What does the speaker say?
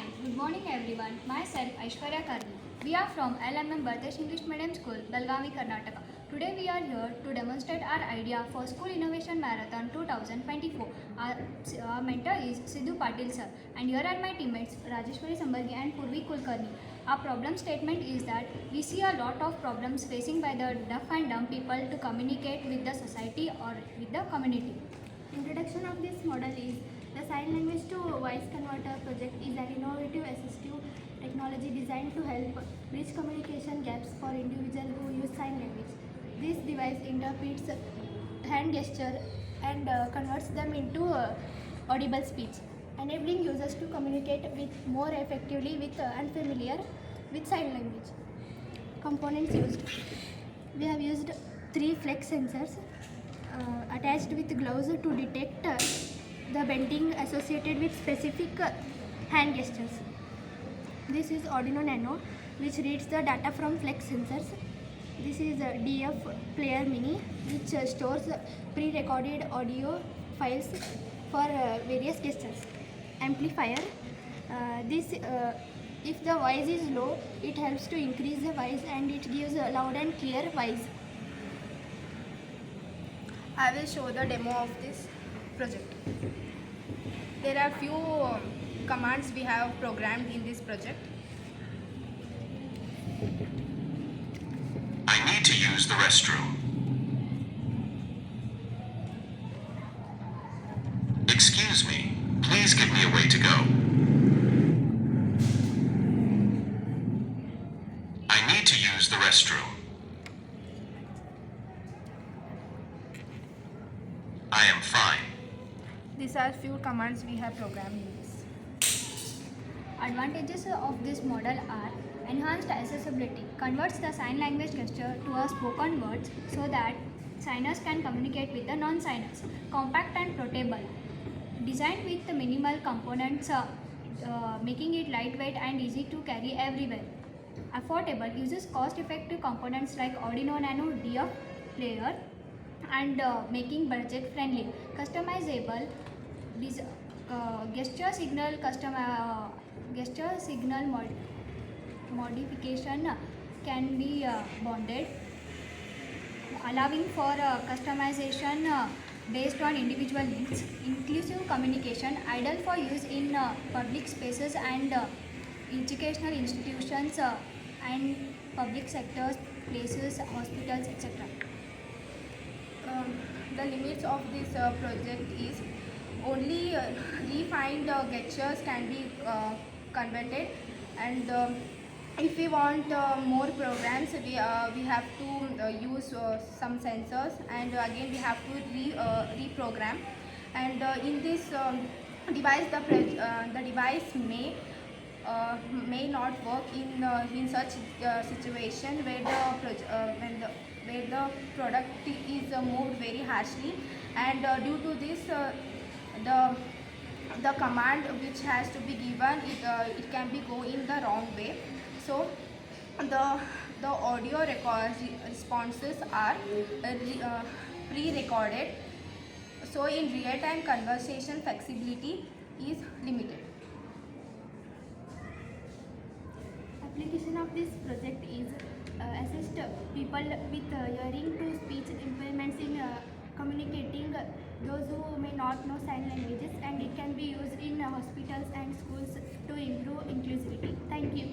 good morning everyone. Myself Aishwarya Karni. We are from LMM Bardesh English Medium School, Belgavi, Karnataka. Today we are here to demonstrate our idea for School Innovation Marathon 2024. Our mentor is Sidhu Patil sir, and here are my teammates Rajeshwari Sambargi and Purvi Kulkarni. Our problem statement is that we see a lot of problems facing by the deaf and dumb people to communicate with the society or with the community. Introduction of this model is the Sign Language to Voice Converter project is an innovative assistive technology designed to help bridge communication gaps for individuals who use sign language. This device interprets hand gesture and converts them into audible speech, enabling users to communicate with more effectively with unfamiliar with sign language. Components used. We have used 3 flex sensors attached with gloves to detect the bending associated with specific hand gestures. This is Arduino Nano, which reads the data from flex sensors. This is DF Player Mini, which stores pre-recorded audio files for various gestures. Amplifier. If the voice is low, it helps to increase the voice and it gives a loud and clear voice. I will show the demo of this project. There are few commands we have programmed in this project. I need to use the restroom. Excuse me, please give me a way to go. I need to use the restroom. I am fine. These are few commands we have programmed in this. Advantages of this model are enhanced accessibility, converts the sign language gesture to a spoken words so that signers can communicate with the non-signers. Compact and portable, designed with the minimal components, making it lightweight and easy to carry everywhere. Affordable, uses cost-effective components like Arduino Nano DF player and making budget friendly. Customizable, gesture signal modification can be bonded, allowing for customization based on individual needs. Inclusive communication, ideal for use in public spaces and educational institutions and public sectors, places, hospitals, etc. The limits of this project is only refined gestures can be converted, and if we want more programs, we have to use some sensors, and again we have to reprogram. And in this device, the device may not work in such situation where the product is moved very harshly, and due to this the command which has to be given, it can be go in the wrong way. So the audio responses are pre-recorded, so in real-time conversation flexibility is limited. Application of this project is assist people with hearing to speech impairments in communicating those who may not know sign languages, and it can be used in hospitals and schools to improve inclusivity. Thank you.